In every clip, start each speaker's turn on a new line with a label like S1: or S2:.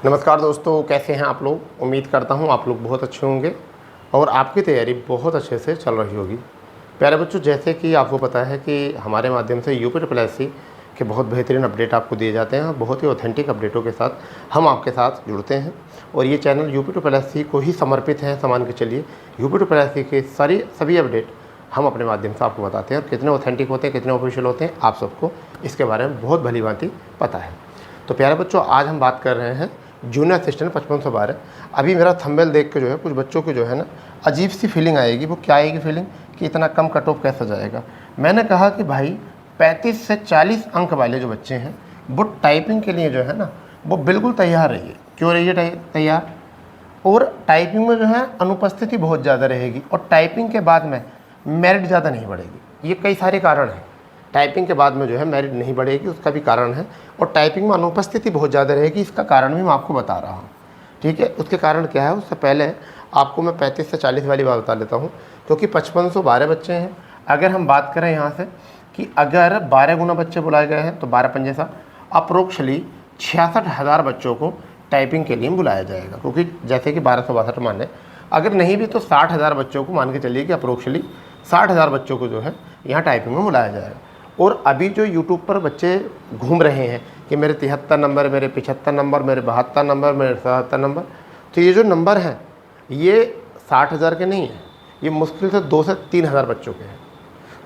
S1: नमस्कार दोस्तों, कैसे हैं आप लोग। उम्मीद करता हूं आप लोग बहुत अच्छे होंगे और आपकी तैयारी बहुत अच्छे से चल रही होगी। प्यारे बच्चों, जैसे कि आपको पता है कि हमारे माध्यम से यूपी के बहुत बेहतरीन अपडेट आपको दिए जाते हैं। बहुत ही ऑथेंटिक अपडेटों के साथ हम आपके साथ जुड़ते हैं और ये चैनल यूपी को ही समर्पित है। समान के चलिए यूपी के सभी अपडेट हम अपने माध्यम से आपको बताते हैं और कितने ऑथेंटिक होते हैं, कितने ऑफिशियल होते हैं, आप सबको इसके बारे में बहुत भली भांति पता है। तो प्यारे बच्चों, आज हम बात कर रहे हैं जूनियर असिस्टेंट 5512। अभी मेरा थंबनेल देख के जो है कुछ बच्चों को जो है ना अजीब सी फीलिंग आएगी। वो क्या आएगी फीलिंग कि इतना कम कट ऑफ कैसे जाएगा। मैंने कहा कि भाई 35 से 40 अंक वाले जो बच्चे हैं वो टाइपिंग के लिए जो है ना वो बिल्कुल तैयार रहिए। क्यों रहिए तैयार। और टाइपिंग में जो है अनुपस्थिति बहुत ज़्यादा रहेगी और टाइपिंग के बाद में मेरिट ज़्यादा नहीं बढ़ेगी। ये कई सारे कारण हैं। टाइपिंग के बाद में जो है मेरिट नहीं बढ़ेगी, उसका भी कारण है। और टाइपिंग में अनुपस्थिति बहुत ज़्यादा रहेगी, इसका कारण भी मैं आपको बता रहा हूँ। ठीक है, उसके कारण क्या है उससे पहले आपको मैं 35 से 40 वाली बात बता लेता हूँ। क्योंकि 5512 बच्चे हैं। अगर हम बात करें यहाँ से कि अगर 12 गुना बच्चे बुलाए गए हैं तो 12 पंजे सा अप्रोक्सली 66,000 बच्चों को टाइपिंग के लिए बुलाया जाएगा। क्योंकि जैसे कि 1262 माने, अगर नहीं भी तो 60,000 बच्चों को मान के चलिए कि अप्रोक्सली 60,000 बच्चों को जो है यहाँ टाइपिंग में बुलाया जाएगा। और अभी जो यूट्यूब पर बच्चे घूम रहे हैं कि मेरे 73 नंबर, मेरे 75 नंबर, मेरे 72 नंबर, मेरे 77 नंबर, तो ये जो नंबर हैं ये 60,000 के नहीं हैं। ये मुश्किल से 2 से 3,000 बच्चों के हैं।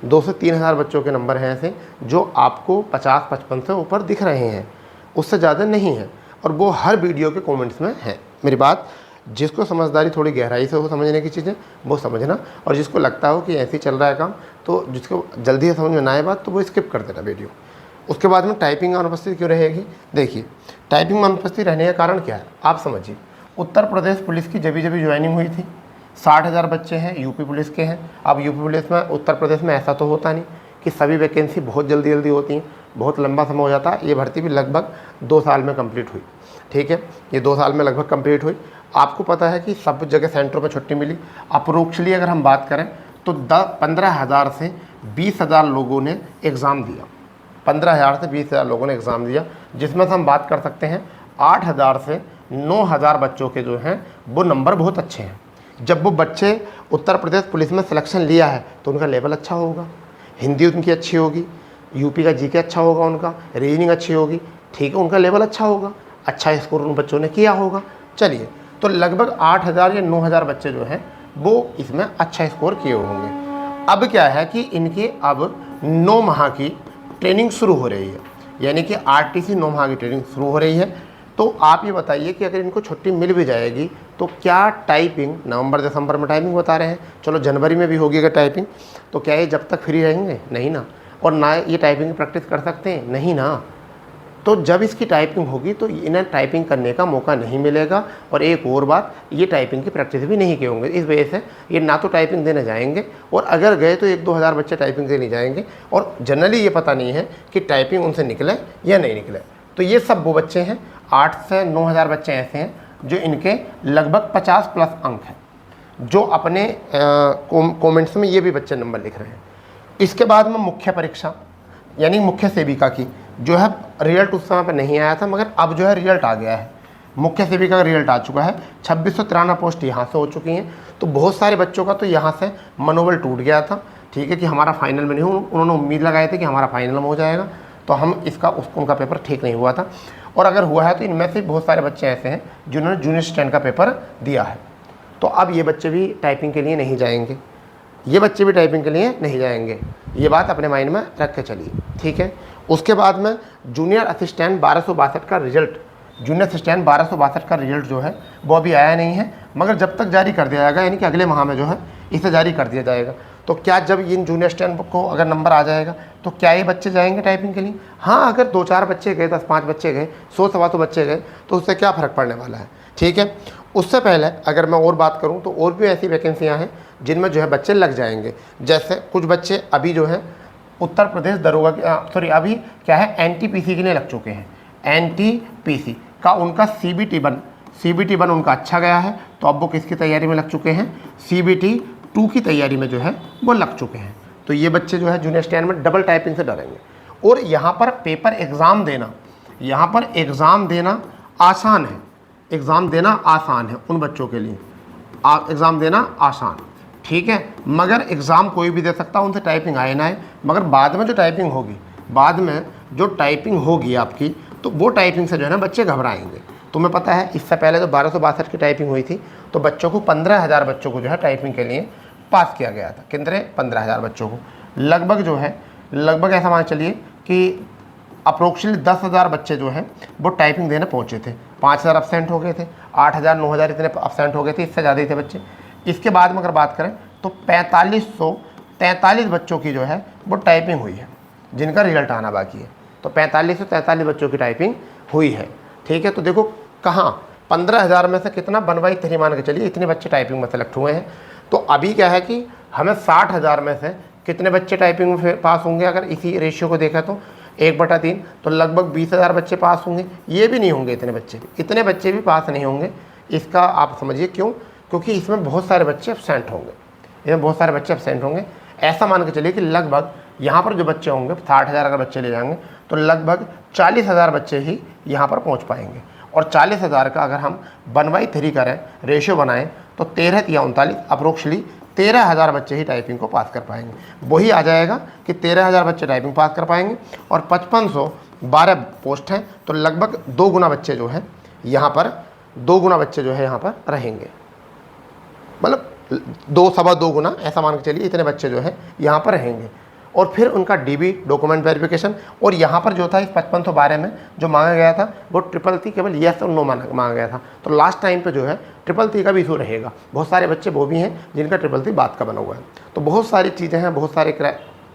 S1: 2 से 3,000 बच्चों के नंबर हैं ऐसे जो आपको 50-55 से ऊपर दिख रहे हैं, उससे ज़्यादा नहीं है। और वो हर वीडियो के कमेंट्स में है। मेरी बात जिसको समझदारी थोड़ी गहराई से हो समझने की चीज़ें वो समझना, और जिसको लगता हो कि ऐसे ही चल रहा है काम, तो जिसको जल्दी से समझ में ना आए बात तो वो स्किप कर देना वीडियो। उसके बाद में टाइपिंग में अनुपस्थिति क्यों रहेगी। देखिए, टाइपिंग में अनुपस्थिति रहने का कारण क्या है आप समझिए। उत्तर प्रदेश पुलिस की जब ज्वाइनिंग हुई थी, 60,000 बच्चे हैं यूपी पुलिस के हैं। अब यूपी पुलिस में उत्तर प्रदेश में ऐसा तो होता नहीं कि सभी वैकेंसी बहुत जल्दी होती हैं, बहुत लंबा समय हो जाता है। ये भर्ती भी लगभग 2 साल में कंप्लीट हुई। ठीक है, ये 2 साल में लगभग कंप्लीट हुई। आपको पता है कि सब जगह सेंटरों में छुट्टी मिली। अप्रोक्सली अगर हम बात करें तो 15,000 से 20,000 लोगों ने एग्ज़ाम दिया। 15,000 से 20,000 लोगों ने एग्ज़ाम दिया, जिसमें से हम बात कर सकते हैं 8,000 से 9,000 बच्चों के जो हैं वो नंबर बहुत अच्छे हैं। जब वो बच्चे उत्तर प्रदेश पुलिस में सिलेक्शन लिया है तो उनका लेवल अच्छा होगा, हिंदी उनकी अच्छी होगी, यूपी का जीके अच्छा होगा, उनका रीजनिंग अच्छी होगी। ठीक है, उनका लेवल अच्छा होगा, अच्छा स्कोर उन बच्चों ने किया होगा। चलिए, तो लगभग 8,000 या 9,000 बच्चे जो हैं वो इसमें अच्छा स्कोर किए होंगे। अब क्या है कि इनकी अब 9 माह की ट्रेनिंग शुरू हो रही है, यानी कि आरटीसी 9 माह की ट्रेनिंग शुरू हो रही है। तो आप ये बताइए कि अगर इनको छुट्टी मिल भी जाएगी तो क्या टाइपिंग नवंबर दिसंबर में टाइपिंग बता रहे हैं, चलो जनवरी में भी होगी अगर टाइपिंग, तो क्या ये जब तक फ्री रहेंगे? नहीं ना। और ना ये टाइपिंग की प्रैक्टिस कर सकते हैं? नहीं ना। तो जब इसकी टाइपिंग होगी तो इन्हें टाइपिंग करने का मौका नहीं मिलेगा। और एक और बात, ये टाइपिंग की प्रैक्टिस भी नहीं किए होंगे। इस वजह से ये ना तो टाइपिंग देने जाएंगे, और अगर गए तो 1-2 हज़ार बच्चे टाइपिंग देने जाएंगे, और जनरली ये पता नहीं है कि टाइपिंग उनसे निकले या नहीं निकले। तो ये सब वो बच्चे हैं, 8 से 9,000 बच्चे ऐसे हैं जो इनके लगभग 50+ अंक हैं, जो अपने कॉमेंट्स में ये भी बच्चे नंबर लिख रहे हैं। इसके बाद में मुख्य परीक्षा यानी मुख्य सेविका की जो है रिजल्ट उस समय पर नहीं आया था, मगर अब जो है रिजल्ट आ गया है। मुख्य सेविका का रिजल्ट आ चुका है। 2693 पोस्ट यहाँ से हो चुकी हैं। तो बहुत सारे बच्चों का तो यहाँ से मनोबल टूट गया था। ठीक है, कि हमारा फाइनल में नहीं हो, उन्होंने उम्मीद लगाए थे कि हमारा फाइनल में हो जाएगा, तो हम उनका पेपर ठीक नहीं हुआ था। और अगर हुआ है तो इनमें से बहुत सारे बच्चे ऐसे हैं जिन्होंने जूनियर असिस्टेंट का पेपर दिया है। तो अब ये बच्चे भी टाइपिंग के लिए नहीं जाएंगे, ये बच्चे भी टाइपिंग के लिए नहीं जाएंगे। ये बात अपने माइंड में रख के चलिए। ठीक है, उसके बाद में जूनियर असिस्टेंट 1262 का रिजल्ट, जूनियर असिस्टेंट 1262 का रिजल्ट जो है वो अभी आया नहीं है, मगर जब तक जारी कर दिया जाएगा, यानी कि अगले माह में जो है इसे जारी कर दिया जाएगा। तो क्या जब इन जूनियर असिस्टेंट को अगर नंबर आ जाएगा तो क्या ये बच्चे जाएंगे टाइपिंग के लिए? हाँ, अगर 2-4 बच्चे गए, 10-5 बच्चे गए, 100-125 बच्चे गए तो उससे क्या फ़र्क पड़ने वाला है। ठीक है, उससे पहले अगर मैं और बात करूं तो और भी ऐसी वैकेंसियां हैं जिनमें जो है बच्चे लग जाएंगे। जैसे कुछ बच्चे अभी जो है उत्तर प्रदेश दरोगा अभी क्या है एनटीपीसी के लिए लग चुके हैं। एनटीपीसी का उनका CBT 1 उनका अच्छा गया है, तो अब वो किसकी तैयारी में लग चुके हैं? CBT 2 की तैयारी में जो है वो लग चुके हैं। तो ये बच्चे जो है जूनियर असिस्टेंट में डबल टाइपिंग से डरेंगे। और यहाँ पर पेपर एग्ज़ाम देना, यहाँ पर एग्ज़ाम देना आसान है। एग्ज़ाम देना आसान है उन बच्चों के लिए, एग्ज़ाम देना आसान, ठीक है। मगर एग्ज़ाम कोई भी दे सकता है, उनसे टाइपिंग आए ना आए, मगर बाद में जो टाइपिंग होगी, बाद में जो टाइपिंग होगी आपकी, तो वो टाइपिंग से जो है ना बच्चे घबराएंगे। तुम्हें पता है इससे पहले तो 1262 की टाइपिंग हुई थी, तो बच्चों को 15,000 बच्चों को जो है टाइपिंग के लिए पास किया गया था। कितने? 15,000 बच्चों को। लगभग जो है, लगभग ऐसा मान चलिए कि अप्रोक्सीमेटली 10,000 बच्चे जो हैं वो टाइपिंग देने पहुँचे थे। 5,000 अब्सेंट हो गए थे, 8,000 9,000 इतने अब्सेंट हो गए थे, इससे ज़्यादा ही थे बच्चे। इसके बाद में अगर बात करें तो 4543 बच्चों की जो है वो टाइपिंग हुई है, जिनका रिजल्ट आना बाकी है। तो 4543 बच्चों की टाइपिंग हुई है, ठीक है। तो देखो कहाँ 15,000 में से कितना 1/3 मान के चलिए इतने बच्चे टाइपिंग में सेलेक्ट हुए हैं। तो अभी क्या है कि हमें 60,000 में से कितने बच्चे टाइपिंग में पास होंगे, अगर इसी रेशियो को देखा तो 1/3, तो लगभग 20,000 बच्चे पास होंगे। ये भी नहीं होंगे इतने बच्चे भी पास नहीं होंगे। इसका आप समझिए क्यों, क्योंकि इसमें बहुत सारे बच्चे एब्सेंट होंगे, ऐसा मान के चलिए कि लगभग यहाँ पर जो बच्चे होंगे 60,000 अगर बच्चे ले जाएंगे तो लगभग 40,000 बच्चे ही यहाँ पर पहुँच पाएंगे। और 40,000 का अगर हम 1/3 करें, रेशियो बनाएं, तो 13 या 39 अप्रोक्सीमेटली 13,000 बच्चे ही टाइपिंग को पास कर पाएंगे। वही आ जाएगा कि 13,000 बच्चे टाइपिंग पास कर पाएंगे और 5512 पोस्ट हैं, तो लगभग 2 गुना बच्चे जो है यहाँ पर, 2 गुना बच्चे जो है यहाँ पर रहेंगे, मतलब 2 सवा 2 गुना, ऐसा मान के चलिए इतने बच्चे जो है यहाँ पर रहेंगे। और फिर उनका डीबी डॉक्यूमेंट वेरिफिकेशन, और यहाँ पर जो था इस 5512 में जो मांगा गया था वो ट्रिपल केवल येस और नो मांगा गया था। तो लास्ट टाइम पे जो है ट्रिपल का भी इशू रहेगा। बहुत सारे बच्चे वो भी हैं जिनका ट्रिपल बात का बना हुआ है। तो बहुत सारी चीज़ें हैं, बहुत सारे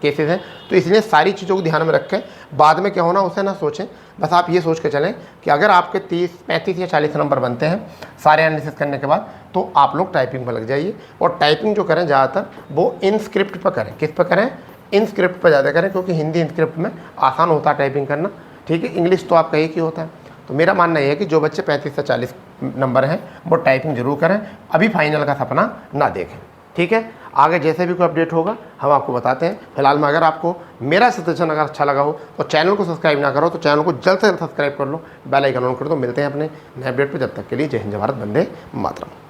S1: केसेस हैं, तो इसलिए सारी चीज़ों को ध्यान में रखें, बाद में क्या होना उसे ना सोचें। बस आप ये सोच के चलें कि अगर आपके 30, 35 या 40 नंबर बनते हैं सारे एनालिसिस करने के बाद, तो आप लोग टाइपिंग पर लग जाइए। और टाइपिंग जो करें ज़्यादातर वो इन स्क्रिप्ट पर करें। किस पर करें? इन स्क्रिप्ट पर ज़्यादा करें, क्योंकि हिंदी इन स्क्रिप्ट में आसान होता है टाइपिंग करना, ठीक है। इंग्लिश तो आपका एक ही होता है। तो मेरा मानना यह है कि जो बच्चे 35 से 40 नंबर हैं वो टाइपिंग जरूर करें, अभी फाइनल का सपना ना देखें, ठीक है। आगे जैसे भी कोई अपडेट होगा हम आपको बताते हैं। फिलहाल में अगर आपको मेरा सजेशन अगर अच्छा लगा हो तो चैनल को सब्सक्राइब ना करो तो चैनल को जल्द से जल्द सब्सक्राइब कर लो, बेल आइकन ऑन कर दो। मिलते हैं अपने नए अपडेट पर, जब तक के लिए जय हिंद, जय भारत, वंदे मातरम।